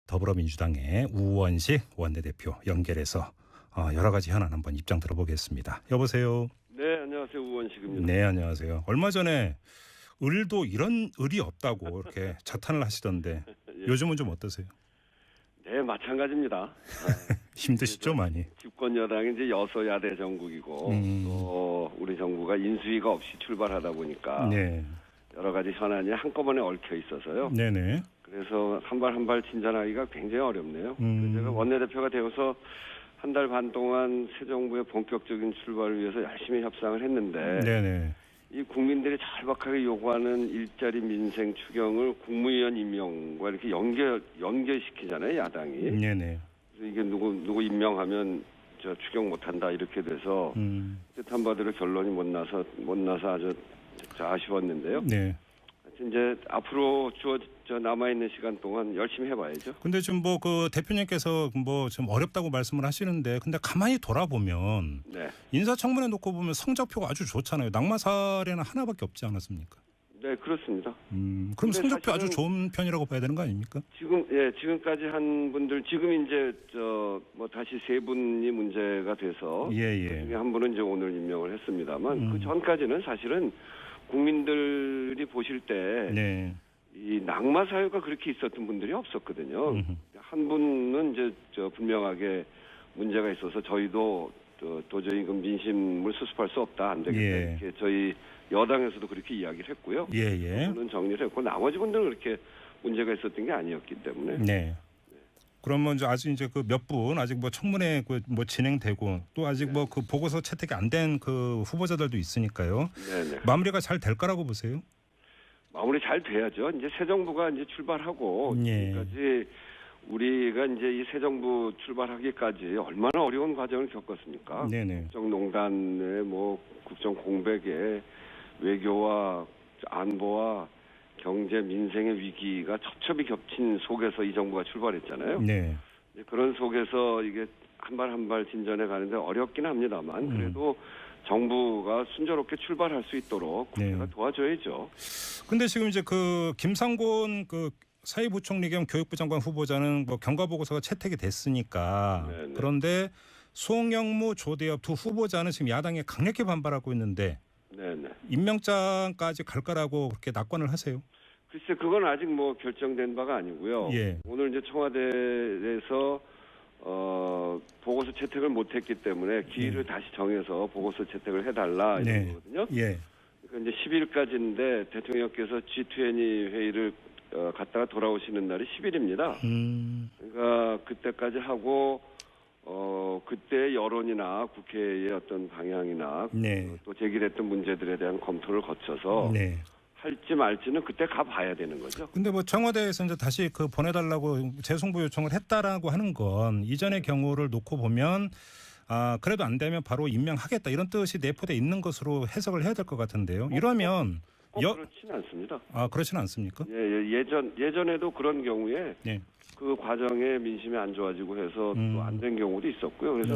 더불어민주당의 우원식 원내대표 연결해서 여러 가지 현안 한번 입장 들어보겠습니다. 여보세요. 네, 안녕하세요. 우원식입니다. 네, 안녕하세요. 얼마 전에 을도 이런 을이 없다고 이렇게 자탄을 하시던데 예. 요즘은 좀 어떠세요? 네, 마찬가지입니다. 힘드시죠, 많이? 집권 여당이 이제 여소야대 정국이고 또 우리 정부가 인수위가 없이 출발하다 보니까 네, 여러 가지 현안이 한꺼번에 얽혀 있어서요. 네네. 그래서 한 발 한 발 진전하기가 굉장히 어렵네요. 그래서 제가 원내대표가 되어서 한 달 반 동안 새 정부의 본격적인 출발을 위해서 열심히 협상을 했는데 네네. 이 국민들이 절박하게 요구하는 일자리 민생 추경을 국무위원 임명과 이렇게 연결시키잖아요, 야당이. 네네. 그래서 이게 누구 임명하면 저 추경 못한다 이렇게 돼서 뜻한 바대로 결론이 못 나서 아주 아쉬웠는데요. 네. 이제 앞으로 남아 있는 시간 동안 열심히 해봐야죠. 근데 지금 뭐 그 대표님께서 뭐 좀 어렵다고 말씀을 하시는데 근데 가만히 돌아보면 네, 인사청문회 놓고 보면 성적표가 아주 좋잖아요. 낙마 사례는 하나밖에 없지 않았습니까? 네 그렇습니다. 그럼 성적표 아주 사실은 좋은 편이라고 봐야 되는 거 아닙니까? 지금까지 한 분들 지금 이제 다시 세 분이 문제가 돼서 예. 한 분은 이제 오늘 임명을 했습니다만 그 전까지는 사실은 국민들이 보실 때 네. 이 낙마 사유가 그렇게 있었던 분들이 없었거든요. 한 분은 이제 분명하게 문제가 있어서 저희도 도저히 그 민심을 수습할 수 없다, 안 되겠다 예. 이렇게 저희 여당에서도 그렇게 이야기를 했고요. 예. 그분은 정리를 했고 나머지 분들은 그렇게 문제가 있었던 게 아니었기 때문에. 네. 그러면 이제 아직 이제 그 몇 분 아직 뭐 청문회 뭐 진행되고 또 아직 뭐 그 보고서 채택이 안 된 그 후보자들도 있으니까요. 네네. 마무리가 잘 될 거라고 보세요? 마무리 잘 돼야죠. 이제 새 정부가 이제 출발하고 예. 지금까지 우리가 이제 이 새 정부 출발하기까지 얼마나 어려운 과정을 겪었습니까? 네네. 국정농단의 국정 공백에 외교와 안보와 경제 민생의 위기가 첩첩이 겹친 속에서 이 정부가 출발했잖아요. 네. 그런 속에서 이게 한 발 한 발 진전해 가는데 어렵긴 합니다만 그래도 정부가 순조롭게 출발할 수 있도록 국회가 도와줘야죠. 근데 지금 이제 그 김상곤 그 사회부총리 겸 교육부 장관 후보자는 뭐 경과 보고서가 채택이 됐으니까 네네. 그런데 송영무 조대엽 두 후보자는 지금 야당에 강력히 반발하고 있는데 네네. 임명장까지 갈 거라고 그렇게 낙관을 하세요? 글쎄 그건 아직 결정된 바가 아니고요. 예. 오늘 이제 청와대에서 보고서 채택을 못했기 때문에 기일을 다시 정해서 보고서 채택을 해달라 이런 거거든요. 예. 그러니까 이제 10일까지인데 대통령께서 G20 회의를 갔다가 돌아오시는 날이 10일입니다. 그러니까 그때까지 하고 그때 여론이나 국회의 어떤 방향이나 또 제기됐던 문제들에 대한 검토를 거쳐서 할지 말지는 그때 가봐야 되는 거죠. 근데 뭐 청와대에서 이제 다시 그 보내달라고 재송부 요청을 했다라고 하는 건 이전의 경우를 놓고 보면 그래도 안 되면 바로 임명하겠다 이런 뜻이 내포돼 있는 것으로 해석을 해야 될 것 같은데요. 이러면 그렇지는 않습니다. 그렇지는 않습니까? 예전에도 그런 경우에 그 과정에 민심이 안 좋아지고 해서 또 안 된 경우도 있었고요. 그래서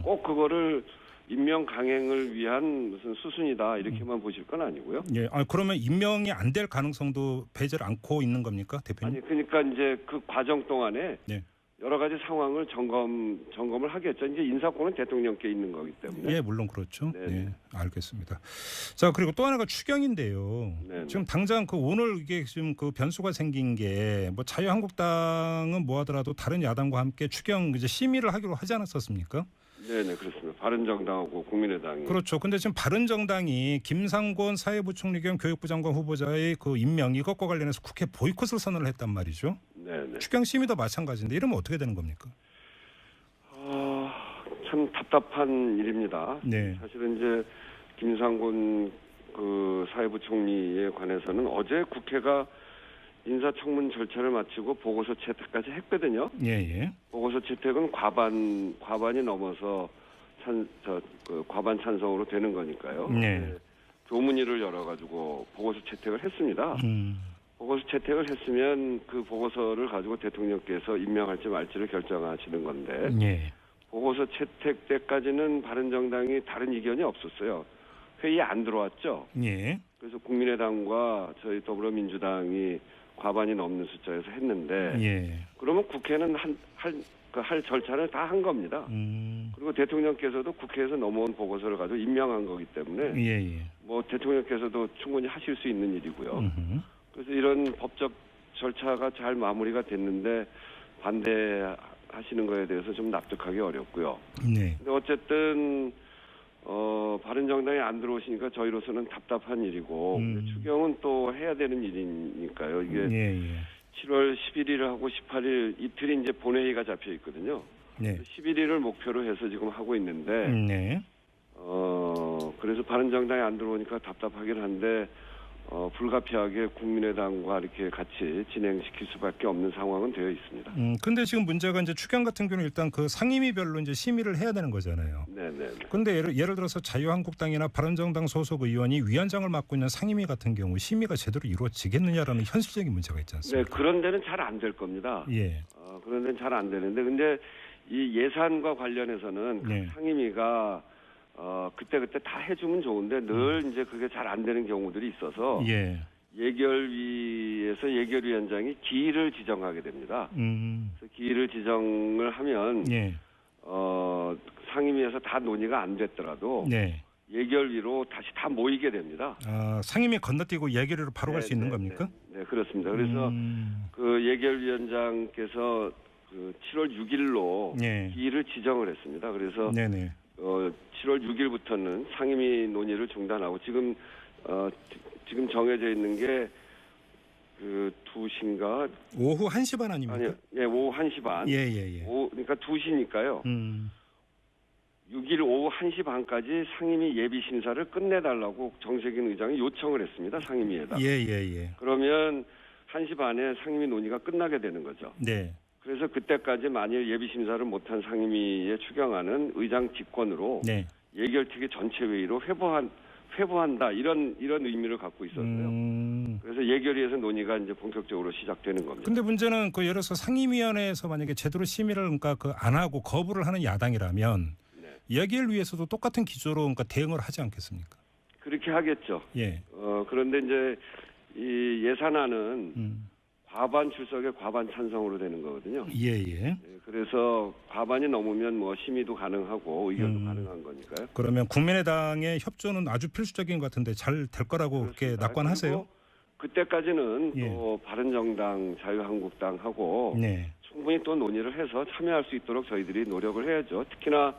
꼭 그거를 임명 강행을 위한 무슨 수순이다 이렇게만 보실 건 아니고요. 예. 그러면 임명이 안 될 가능성도 배제를 않고 있는 겁니까, 대표님? 아니 그러니까 이제 그 과정 동안에 여러 가지 상황을 점검을 하겠죠. 이제 인사권은 대통령께 있는 거기 때문에. 예, 물론 그렇죠. 네, 알겠습니다. 자, 그리고 또 하나가 추경인데요. 지금 당장 그 오늘 이게 지금 그 변수가 생긴 게 뭐 자유한국당은 뭐 하더라도 다른 야당과 함께 추경 이제 심의를 하기로 하지 않았었습니까? 네네 그렇습니다. 바른정당하고 국민의당이. 그렇죠. 근데 지금 바른정당이 김상곤 사회부총리 겸 교육부 장관 후보자의 그 임명 이것과 관련해서 국회 보이콧을 선언을 했단 말이죠. 네네. 추경 심의도 마찬가지인데 이러면 어떻게 되는 겁니까? 참 답답한 일입니다. 네. 사실은 이제 김상곤 그 사회부총리에 관해서는 어제 국회가 인사청문 절차를 마치고 보고서 채택까지 했거든요. 예. 보고서 채택은 과반이 넘어서 과반 찬성으로 되는 거니까요. 조문위를 열어가지고 보고서 채택을 했습니다. 보고서 채택을 했으면 그 보고서를 가지고 대통령께서 임명할지 말지를 결정하시는 건데 보고서 채택 때까지는 바른정당이 다른 의견이 없었어요. 회의에 안 들어왔죠. 예. 그래서 국민의당과 저희 더불어민주당이 과반이 넘는 숫자에서 했는데 예. 그러면 국회는 할 절차를 다 한 겁니다. 그리고 대통령께서도 국회에서 넘어온 보고서를 가지고 임명한 거기 때문에 예. 뭐 대통령께서도 충분히 하실 수 있는 일이고요. 그래서 이런 법적 절차가 잘 마무리가 됐는데 반대하시는 거에 대해서 좀 납득하기 어렵고요. 네. 근데 어쨌든 바른정당이 안 들어오시니까 저희로서는 답답한 일이고 추경은 또 해야 되는 일이니까요. 이게 예. 7월 11일하고 18일 이틀이 이제 본회의가 잡혀 있거든요. 네. 11일을 목표로 해서 지금 하고 있는데 네. 그래서 바른정당이 안 들어오니까 답답하긴 한데 불가피하게 국민의당과 이렇게 같이 진행시킬 수밖에 없는 상황은 되어 있습니다. 근데 지금 문제가 이제 추경 같은 경우는 일단 그 상임위별로 이제 심의를 해야 되는 거잖아요. 네네. 근데 예를 들어서 자유한국당이나 바른정당 소속 의원이 위원장을 맡고 있는 상임위 같은 경우 심의가 제대로 이루어지겠느냐라는 현실적인 문제가 있지 않습니까? 네, 그런 데는 잘 안 될 겁니다. 예. 그런 데는 잘 안 되는데 근데 이 예산과 관련해서는 네. 상임위가 그때 다 해주면 좋은데 늘 이제 그게 잘 안 되는 경우들이 있어서 예. 예결위에서 예결위원장이 기일을 지정하게 됩니다. 그래서 기일을 지정을 하면 예. 상임위에서 다 논의가 안 됐더라도 네. 예결위로 다시 다 모이게 됩니다. 상임위 건너뛰고 예결위로 바로 갈 수 있는 겁니까? 네, 그렇습니다. 그래서 그 예결위원장께서 그 7월 6일로 예. 기일을 지정을 했습니다. 그래서 네네. 7월 6일부터는 상임위 논의를 중단하고 지금 정해져 있는 게 그 2시인가? 오후 1시 반 아닙니까? 아니요. 예, 오후 1시 반. 예. 그러니까 2시니까요. 6일 오후 1시 반까지 상임위 예비 심사를 끝내달라고 정세균 의장이 요청을 했습니다. 상임위에다. 예. 그러면 1시 반에 상임위 논의가 끝나게 되는 거죠. 네. 그래서 그때까지 만일 예비 심사를 못한 상임위의 추경안은 의장 직권으로 네. 예결특위 전체 회의로 회부한다 이런 의미를 갖고 있었어요. 그래서 예결위에서 논의가 이제 본격적으로 시작되는 겁니다. 근데 문제는 예를 들어서 상임위원회에서 만약에 제대로 심의를 안 하고 거부를 하는 야당이라면 예결위에서도 똑같은 기조로 대응을 하지 않겠습니까? 그렇게 하겠죠. 예. 그런데 이제 이 예산안은 과반 출석에 과반 찬성으로 되는 거거든요. 예. 그래서 과반이 넘으면 뭐 심의도 가능하고 의견도 가능한 거니까요. 그러면 국민의당의 협조는 아주 필수적인 것 같은데 잘 될 거라고 그렇게 낙관하세요? 그때까지는 또 바른정당, 자유한국당하고 충분히 또 논의를 해서 참여할 수 있도록 저희들이 노력을 해야죠. 특히나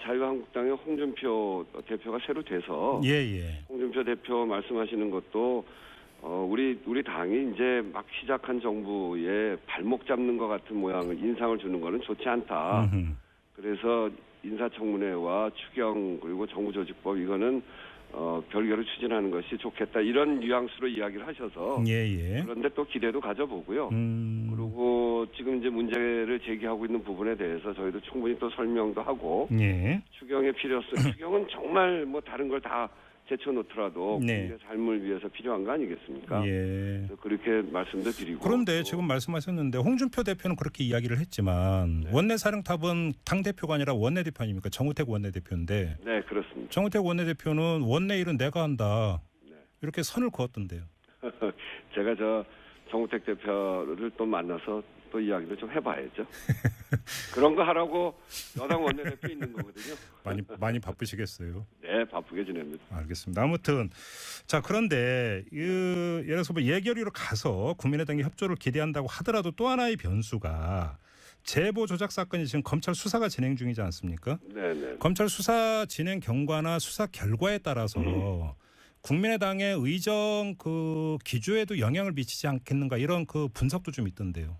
자유한국당의 홍준표 대표가 새로 돼서 홍준표 대표 말씀하시는 것도 우리 당이 이제 막 시작한 정부에 발목 잡는 것 같은 모양을 인상을 주는 거는 좋지 않다. 그래서 인사청문회와 추경 그리고 정부조직법 이거는 별개로 추진하는 것이 좋겠다. 이런 뉘앙스로 이야기를 하셔서 그런데 또 기대도 가져보고요. 그리고 지금 이제 문제를 제기하고 있는 부분에 대해서 저희도 충분히 또 설명도 하고 추경의 필요성, 추경은 정말 뭐 다른 걸 다 제쳐놓더라도 국민의 삶을 위해서 필요한 거 아니겠습니까? 그래서 그렇게 말씀도 드리고. 그런데 지금 말씀하셨는데 홍준표 대표는 그렇게 이야기를 했지만 원내사령탑은 당대표가 아니라 원내대표 아닙니까? 정우택 원내대표인데. 네, 그렇습니다. 정우택 원내대표는 원내 일은 내가 한다. 이렇게 선을 그었던데요. 제가 정우택 대표를 또 만나서 또 이야기를 좀 해봐야죠. 그런 거 하라고 여당 원내대표 있는 거거든요. 많이 바쁘시겠어요. 네, 바쁘게 지냅니다. 알겠습니다. 아무튼 예를 들어서 예결위로 가서 국민의당이 협조를 기대한다고 하더라도 또 하나의 변수가 제보 조작 사건이 지금 검찰 수사가 진행 중이지 않습니까? 네. 검찰 수사 진행 경과나 수사 결과에 따라서 국민의당의 의정 기조에도 영향을 미치지 않겠는가 이런 분석도 좀 있던데요.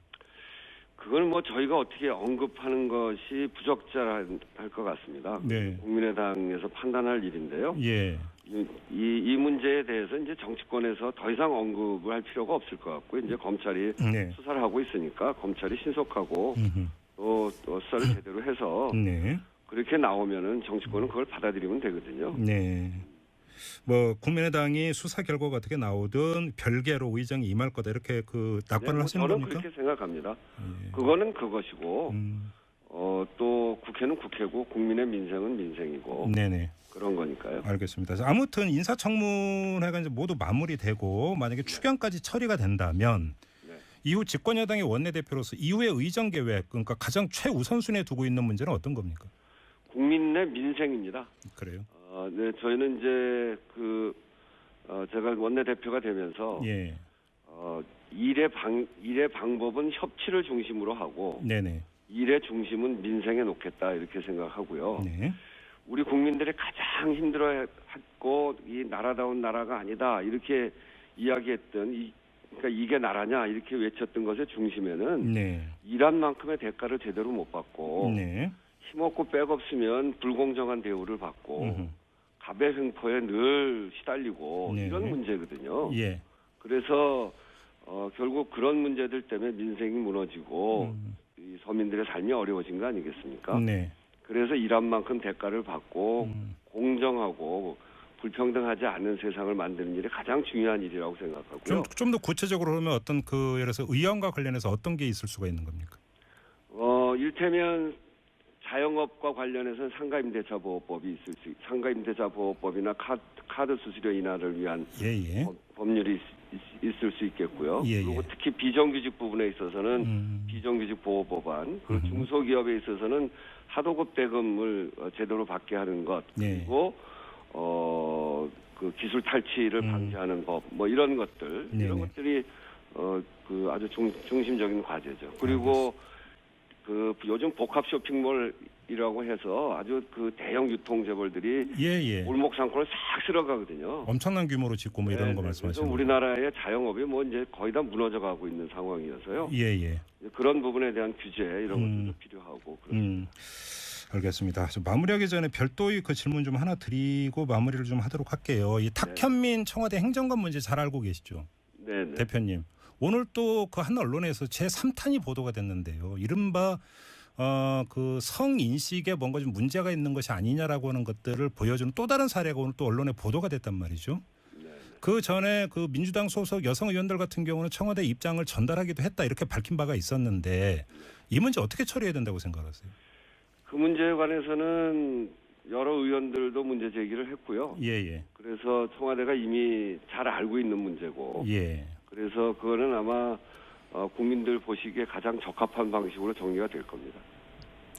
그걸 뭐 저희가 어떻게 언급하는 것이 부적절할 것 같습니다. 국민의당에서 판단할 일인데요. 이 문제에 대해서 이제 정치권에서 더 이상 언급을 할 필요가 없을 것 같고 이제 검찰이 수사를 하고 있으니까 검찰이 신속하고 또 수사를 제대로 해서 그렇게 나오면은 정치권은 그걸 받아들이면 되거든요. 국민의당이 수사 결과가 어떻게 나오든 별개로 의정이 임할 거다 이렇게 낙관을 하시는 겁니까? 저는 그렇게 생각합니다. 그거는 그것이고 또 국회는 국회고 국민의 민생은 민생이고 네네. 그런 거니까요. 알겠습니다. 아무튼 인사청문회가 이제 모두 마무리되고 만약에 추경까지 처리가 된다면 네. 이후 집권여당의 원내대표로서 이후의 의정 계획, 그러니까 가장 최우선순위에 두고 있는 문제는 어떤 겁니까? 국민의 민생입니다. 그래요? 네, 저희는 이제 제가 원내대표가 되면서 예. 일의 방법은 협치를 중심으로 하고 네네. 일의 중심은 민생에 놓겠다 이렇게 생각하고요. 네. 우리 국민들이 가장 힘들어했고 이 나라다운 나라가 아니다 이렇게 이야기했던 그러니까 이게 나라냐 이렇게 외쳤던 것의 중심에는 네. 일한 만큼의 대가를 제대로 못 받고 네. 힘없고 빽 없으면 불공정한 대우를 받고 음흠. 갑의 횡포에 늘 시달리고 네. 이런 문제거든요. 예. 그래서 결국 그런 문제들 때문에 민생이 무너지고 이 서민들의 삶이 어려워진 거 아니겠습니까? 네. 그래서 일한 만큼 대가를 받고 공정하고 불평등하지 않은 세상을 만드는 일이 가장 중요한 일이라고 생각하고요. 좀 더 구체적으로 그러면 어떤 예를 들어서 의원과 관련해서 어떤 게 있을 수가 있는 겁니까? 일테면 자영업과 관련해서는 상가임대차보호법이 상가임대차보호법이나 카드 수수료 인하를 위한 예예. 법률이 있을 수 있겠고요. 예, 그리고 예. 특히 비정규직 부분에 있어서는 비정규직 보호 법안, 그리고 중소기업에 있어서는 하도급 대금을 제대로 받게 하는 것, 네. 그리고 그 기술 탈취를 방지하는 법, 뭐 이런 것들, 네네. 이런 것들이 아주 중심적인 과제죠. 그리고 요즘 복합 쇼핑몰이라고 해서 아주 대형 유통재벌들이 예예. 골목상권을 싹 쓸어가거든요. 엄청난 규모로 짓고 뭐 이러는 거 그래서 말씀하시는 거예요? 우리나라의 자영업이 뭐 이제 거의 다 무너져가고 있는 상황이어서요. 예예. 그런 부분에 대한 규제 이런 것도 필요하고 그렇습니다. 알겠습니다. 좀 마무리하기 전에 별도의 질문 좀 하나 드리고 마무리를 좀 하도록 할게요. 이 탁현민 청와대 행정관 문제 잘 알고 계시죠? 네. 대표님. 오늘 또 한 언론에서 제3탄이 보도가 됐는데요. 이른바 성인식에 뭔가 좀 문제가 있는 것이 아니냐라고 하는 것들을 보여주는 또 다른 사례가 오늘 또 언론에 보도가 됐단 말이죠. 그 전에 민주당 소속 여성 의원들 같은 경우는 청와대 입장을 전달하기도 했다 이렇게 밝힌 바가 있었는데 이 문제 어떻게 처리해야 된다고 생각하세요? 그 문제에 관해서는 여러 의원들도 문제 제기를 했고요. 예예. 그래서 청와대가 이미 잘 알고 있는 문제고. 예. 그래서 그거는 아마 국민들 보시기에 가장 적합한 방식으로 정리가 될 겁니다.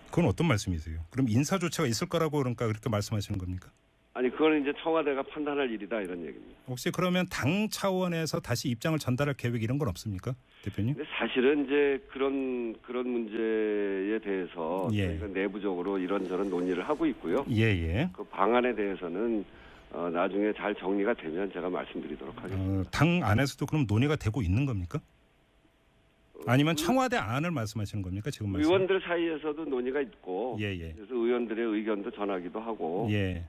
그건 어떤 말씀이세요? 그럼 인사 조치가 있을 거라고 그러니까 그렇게 말씀하시는 겁니까? 아니 그거는 이제 청와대가 판단할 일이다 이런 얘기입니다. 혹시 그러면 당 차원에서 다시 입장을 전달할 계획 이런 건 없습니까, 대표님? 근데 사실은 이제 그런 문제에 대해서 예. 저희가 내부적으로 이런저런 논의를 하고 있고요. 예예. 그 방안에 대해서는 나중에 잘 정리가 되면 제가 말씀드리도록 하겠습니다. 당 안에서도 그럼 논의가 되고 있는 겁니까? 아니면 청와대 안을 말씀하시는 겁니까 지금 말씀? 의원들 사이에서도 논의가 있고, 예예. 그래서 의원들의 의견도 전하기도 하고, 예.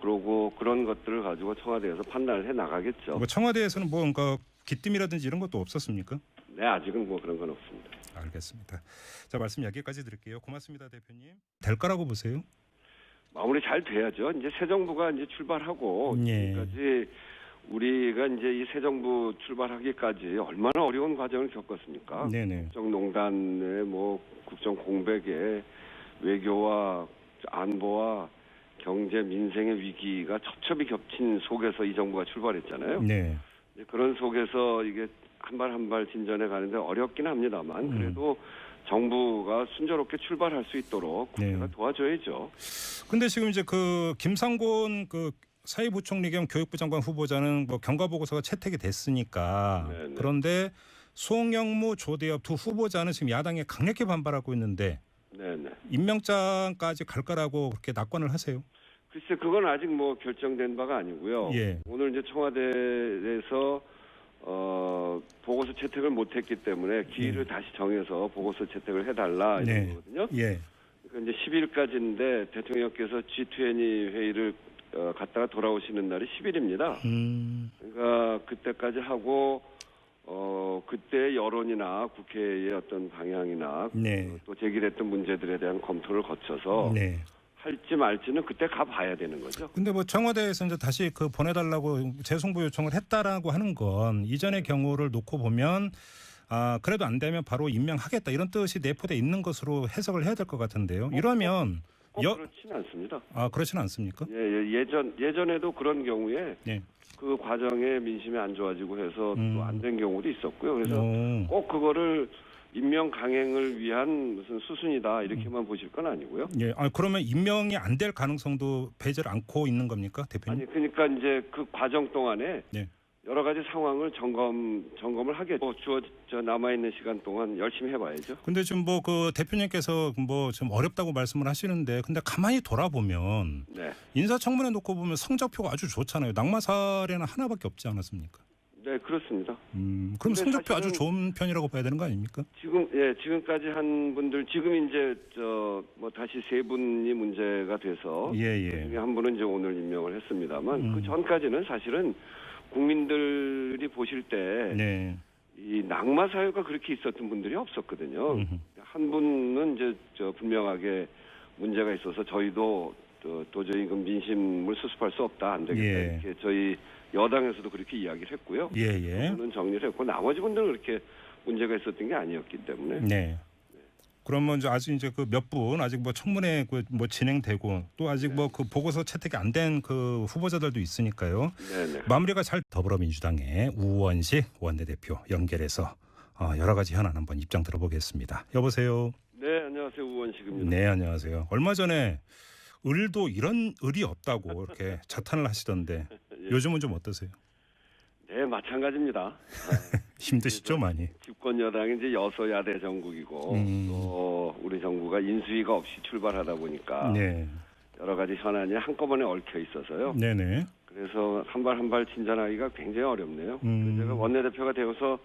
그러고 그런 것들을 가지고 청와대에서 판단을 해 나가겠죠. 뭐 청와대에서는 뭔가 기뜸이라든지 이런 것도 없었습니까? 네, 아직은 뭐 그런 건 없습니다. 알겠습니다. 자, 말씀 여기까지 드릴게요. 고맙습니다, 대표님. 될 거라고 보세요? 마무리 잘 돼야죠. 이제 새 정부가 이제 출발하고 예. 지금까지 우리가 이제 이 새 정부 출발하기까지 얼마나 어려운 과정을 겪었습니까? 네네. 국정농단의 국정 공백에 외교와 안보와 경제 민생의 위기가 첩첩이 겹친 속에서 이 정부가 출발했잖아요. 네. 그런 속에서 이게 한 발 한 발 진전해 가는데 어렵긴 합니다만 그래도 정부가 순조롭게 출발할 수 있도록 국회가 도와줘야죠. 근데 지금 이제 김상곤 사회부총리 겸 교육부 장관 후보자는 경과 보고서가 채택이 됐으니까 네네. 그런데 송영무, 조대엽 두 후보자는 지금 야당에 강력히 반발하고 있는데 네네. 임명장까지 갈 거라고 그렇게 낙관을 하세요? 글쎄 그건 아직 결정된 바가 아니고요. 예. 오늘 이제 청와대에서 보고서 채택을 못했기 때문에 기일을 다시 정해서 보고서 채택을 해달라 이런 거거든요. 예. 그러니까 이제 10일까지인데 대통령께서 G20 회의를 갔다가 돌아오시는 날이 10일입니다. 그러니까 그때까지 하고 그때 여론이나 국회의 어떤 방향이나 또 제기됐던 문제들에 대한 검토를 거쳐서 할지 말지는 그때 가봐야 되는 거죠. 근데 청와대에서 이제 다시 보내달라고 재송부 요청을 했다라고 하는 건 이전의 경우를 놓고 보면 그래도 안 되면 바로 임명하겠다 이런 뜻이 내포돼 있는 것으로 해석을 해야 될 것 같은데요. 이러면 그렇지는 않습니다. 그렇지는 않습니까? 예전에도 그런 경우에 네. 그 과정에 민심이 안 좋아지고 해서 또 안 된 경우도 있었고요. 그래서 꼭 그거를 임명 강행을 위한 무슨 수순이다 이렇게만 보실 건 아니고요. 예. 그러면 임명이 안 될 가능성도 배제를 않고 있는 겁니까, 대표님? 아니 그러니까 이제 그 과정 동안에 네. 여러 가지 상황을 점검을 하겠죠. 주어져 남아 있는 시간 동안 열심히 해봐야죠. 근데 지금 뭐 그 대표님께서 뭐 좀 어렵다고 말씀을 하시는데, 근데 가만히 돌아보면 네. 인사청문회 놓고 보면 성적표가 아주 좋잖아요. 낙마 사례는 하나밖에 없지 않았습니까? 네, 그렇습니다. 그럼 성적표 아주 좋은 편이라고 봐야 되는 거 아닙니까? 지금까지 한 분들 지금 이제 뭐 다시 세 분이 문제가 돼서 그중에 한 분은 이제 오늘 임명을 했습니다만 그 전까지는 사실은 국민들이 보실 때 이 낙마 사유가 그렇게 있었던 분들이 없었거든요. 한 분은 이제 분명하게 문제가 있어서 저희도 도저히 그 민심을 수습할 수 없다, 안 되겠다 이렇게 저희 여당에서도 그렇게 이야기를 했고요. 그분은 정리를 했고 나머지 분들은 그렇게 문제가 있었던 게 아니었기 때문에. 네. 그러면 아직 이제 그 몇 분 아직 뭐 청문회 뭐 진행되고 또 아직 뭐 그 보고서 채택이 안 된 그 후보자들도 있으니까요. 네네. 마무리가 잘 더불어민주당의 우원식 원내대표 연결해서 여러 가지 현안 한번 입장 들어보겠습니다. 여보세요. 네, 안녕하세요. 우원식입니다. 네, 안녕하세요. 얼마 전에 을도 이런 을이 없다고 이렇게 자탄을 하시던데 요즘은 좀 어떠세요? 네, 마찬가지입니다. 힘드시죠, 많이? 집권 여당이 이제 여소야대 정국이고 또 우리 정부가 인수위가 없이 출발하다 보니까 여러 가지 현안이 한꺼번에 얽혀 있어서요. 네네. 그래서 한 발 한 발 진전하기가 굉장히 어렵네요. 제가 원내대표가 되어서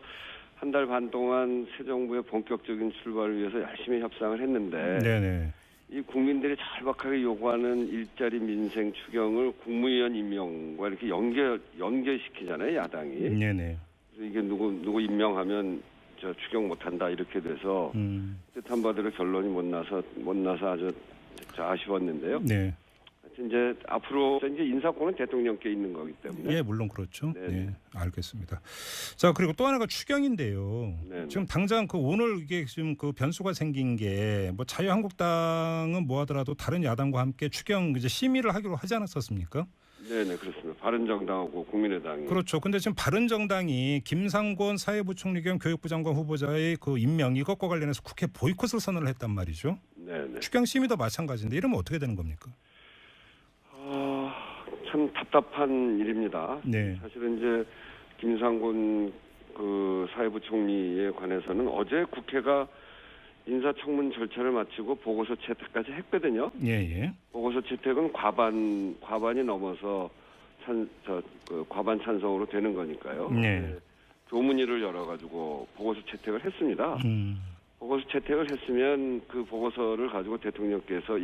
한 달 반 동안 새 정부의 본격적인 출발을 위해서 열심히 협상을 했는데 이 국민들이 절박하게 요구하는 일자리 민생 추경을 국무위원 임명과 이렇게 연결시키잖아요, 야당이. 네네. 그래서 이게 누구 임명하면 저 추경 못한다 이렇게 돼서 뜻한 바대로 결론이 못 나서 아주 아쉬웠는데요. 네. 이제 앞으로 이제 인사권은 대통령께 있는 거기 때문에. 예, 물론 그렇죠. 네, 알겠습니다. 자, 그리고 또 하나가 추경인데요. 지금 당장 오늘 이게 지금 그 변수가 생긴 게 뭐 자유한국당은 뭐 하더라도 다른 야당과 함께 추경 이제 심의를 하기로 하지 않았었습니까? 네, 그렇습니다. 바른정당하고 국민의당이. 그렇죠. 근데 지금 바른정당이 김상곤 사회부총리 겸 교육부 장관 후보자의 그 임명 이것과 관련해서 국회 보이콧을 선언을 했단 말이죠. 네. 추경 심의도 마찬가지인데 이러면 어떻게 되는 겁니까? 참 답답한 일입니다. 네. 사실은 이제 김상곤 그 사회부총리에 관해서는 어제 국회가 인사청문 절차를 마치고 보고서 채택까지 했거든요. 보고서 채택은 과반이 넘어서 과반 찬성으로 되는 거니까요. 교문위를 열어가지고 보고서 채택을 했습니다. 보고서 채택을 했으면 그 보고서를 가지고 대통령께서